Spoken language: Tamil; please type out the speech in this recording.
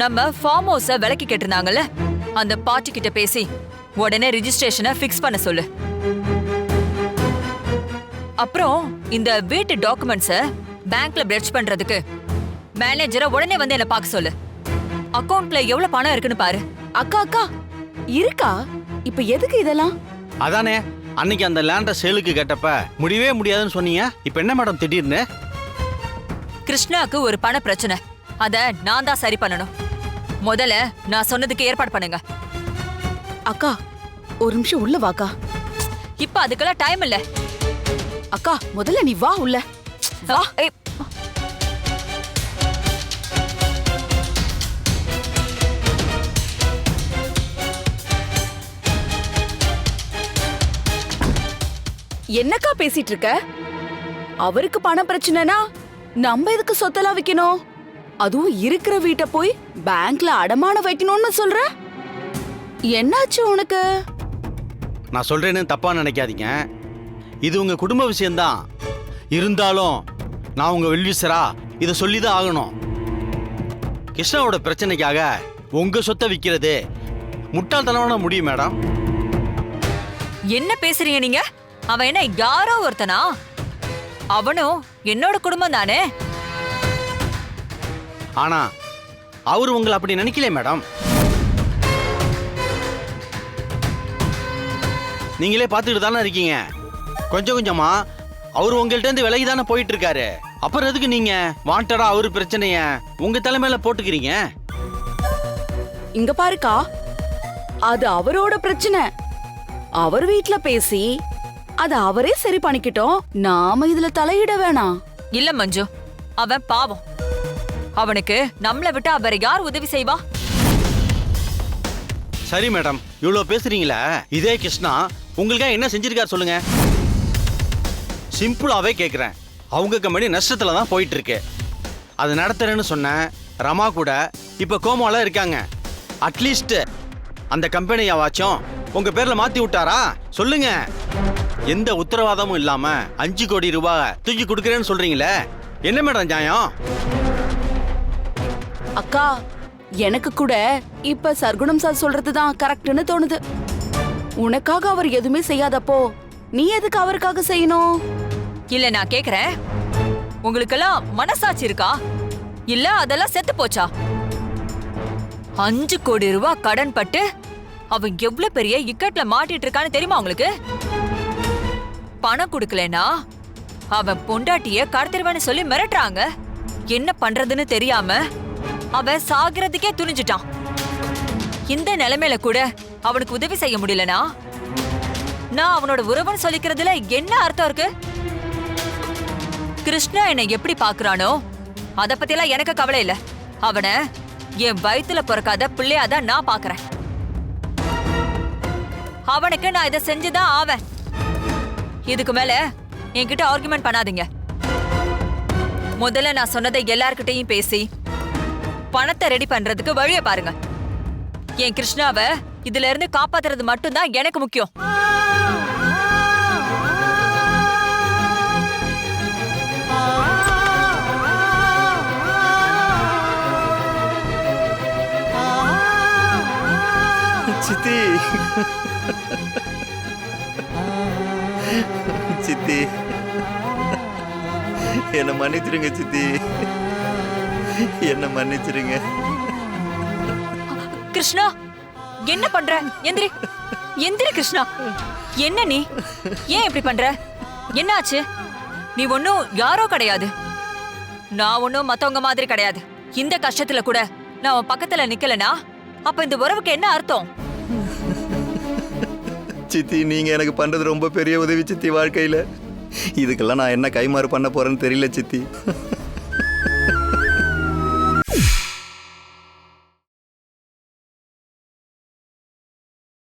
நம்ம ஃபார்ம் ஹவுஸ விலைக்கு கேட்டிருந்தாங்கல்ல, அந்த பார்ட்டி கிட்ட பேசி உடனே ரிஜிஸ்ட்ரேஷனை ஃபிக்ஸ் பண்ண சொல்லு. அப்புறம் இந்த வீட்டு டாக்குமெண்ட்ஸ பேங்க்ல பிரெட்ஜ் பண்றதுக்கு மேனேஜரை உடனே வந்து என்ன பார்க்க சொல்லு. அக்கவுண்ட்ல எவ்வளவு பணம் இருக்குன்னு பாரு. அக்கா அக்கா இருக்கா? இப்ப எதுக்கு இதெல்லாம்? அதானே அன்னைக்கு அந்த லேண்ட சேலுக்கு கேட்டப்ப முடியவே முடியாதுன்னு சொன்னீங்க. இப்ப என்ன மேடம் திடீர்னு? கிருஷ்ணாக்கு ஒரு பண பிரச்சனை, அத நான் தான் சரி பண்ணணும். முதல்ல நான் சொன்னதுக்கு ஏற்பாடு பண்ணுங்க. அக்கா ஒரு நிமிஷம் உள்ள வாக்கா. இப்ப அதுக்கெல்லாம் டைம் இல்ல. அக்கா முதல்ல நீ வா உள்ள வா. என்னக்கா பேசிட்டு இருக்க? அவருக்கு பண பிரச்சனைனா நம்ம எதுக்கு சொத்தெல்லாம் விக்கணும்? அதுவும் இருக்கிற வீட்டை போய் பேங்க்ல அடமானம் வைக்கணும்னு சொல்ற? என்னாச்சு உனக்கு? நான் சொல்றேன்னு தப்பா நினைக்காதீங்க. இது உங்க குடும்ப விஷயம்தான். இருந்தாலும் நான் உங்க வெல்விசரா இதை சொல்லிதான் ஆகணும். கிருஷ்ணாவோட பிரச்சனைக்காக உங்க சொத்தை விற்கிறது முட்டாள்தனமான முடியும் மேடம். என்ன பேசுறீங்க நீங்க? அவன் என்ன யாரோ ஒருத்தனா? அவனும் என்னோட குடும்பம் தானே. ஆனா அவரு உங்களை அப்படி நினைக்கல மேடம். நீங்களே பார்த்துட்டு தானே இருக்கீங்க. கொஞ்சம் கொஞ்சமா அவரு உங்கள்ட்ட இருந்து விலகி தானே போயிட்டு இருக்காரு. அப்புறம் எதுக்கு நீங்க வாண்டடா அவரு பிரச்சனைய உங்க தலைமையில போட்டுக்கிறீங்க? இங்க பாருக்கா, அது அவரோட பிரச்சனை. அவர் வீட்ல பேசி அத அவரே சரி பண்ணிக்கிட்டோம். நாம இதுல தலையிட வேணாம். இல்ல மஞ்சு, அவன் பாவம். அவனுக்கு நம்மளை விட்டா வேற யார் உதவி செய்வா? சரி மேடம், இவ்வளவு பேசுறீங்களா? இதே கிருஷ்ணா உங்களுக்காக என்ன செஞ்சிருக்காரு சொல்லுங்க. சிம்பிளாவே கேக்குறேன். அவங்க கம்பெனி நஷ்டத்துல தான் போயிட்டு இருக்கு. அது நடத்துறேன்னு சொன்ன ரமா கூட இப்ப கோமால இருக்காங்க. அட்லீஸ்ட் அந்த கம்பெனியாவாச்சும் உங்க பேர்ல மாத்தி விட்டாரா சொல்லுங்க. எந்த உத்தரவாதமும் இல்லாம 5 கோடி ரூபாய் தூக்கி கொடுக்கறேன்னு சொல்றீங்களே, என்ன மேடம் நியாயம்? அக்கா எனக்கு கூட இப்ப சர்க்குணம் சார் சொல்றதுதான் கரெக்ட்னு தோணுது. உனக்காக அவர் எதுவுமே செய்யாதப்போ நீ எதுக்கு அவருக்காக செய்யணும்? இல்ல நான் கேக்குறேன், உங்களுக்கெல்லாம் மனசாட்சி இருக்கா? இல்ல அதெல்லாம் செத்து போச்சா? 5 கோடி ரூபாய் கடன் பட்டு அவன் எவ்வளவு பெரிய இக்கட்ல மாட்டிட்டு இருக்கான்னு தெரியுமா உங்களுக்கு? பணம் கொடுக்கலனா அவன் பொண்டாட்டிய கடத்திருவான்னு சொல்லி மிரட்டுறாங்க. என்ன பண்றதுன்னு தெரியாம அவன் சாகிறதுக்கே துணிஞ்சிட்டான். இந்த நிலைமையில கூட அவனுக்கு உதவி செய்ய முடியலனா நான் அவனோட உறவுன்னு சொல்லிக்கிறதுல என்ன அர்த்தம் இருக்கு? கிருஷ்ணா என்னை எப்படி பாக்குறானோ அத பத்தியெல்லாம் எனக்கு கவலை இல்ல. அவனை என் வயித்துல பிறக்காத பிள்ளையாதான் நான் பாக்குறேன். அவனுக்கு நான் இதை செஞ்சுதான் ஆவேன். இதுக்கு மேல என்கிட்ட ஆர்குமெண்ட் பண்ணாதீங்க. முதல்ல நான் சொன்னதை எல்லார்கிட்டையும் பேசி பணத்தை ரெடி பண்றதுக்கு வழிய பாருங்க. என் கிருஷ்ணாவை இதுல இருந்து காப்பாத்துறது மட்டும்தான் எனக்கு முக்கியம். சித்தி சித்தி என்ன மன்னிச்சிருங்க சித்தி, என்ன மன்னிச்சிருங்க. கிருஷ்ணா என்ன பண்ற? எந்திரி எந்திரி கிருஷ்ணா. என்ன நீ ஏன் இப்படி பண்ற? என்னாச்சு? நீ ஒன்னும் யாரோ கிடையாது. நான் ஒன்னும் மத்தவங்க மாதிரி கிடையாது. இந்த கஷ்டத்துல கூட நான் உன் பக்கத்துல நிக்கலனா அப்ப இந்த உறவுக்கு என்ன அர்த்தம்? சித்தி நீங்க எனக்கு பண்றது ரொம்ப பெரிய உதவி சித்தி வாழ்க்கையில. இதுக்கெல்லாம் நான் என்ன கைமாறு பண்ண போறேன்னு தெரியல சித்தி.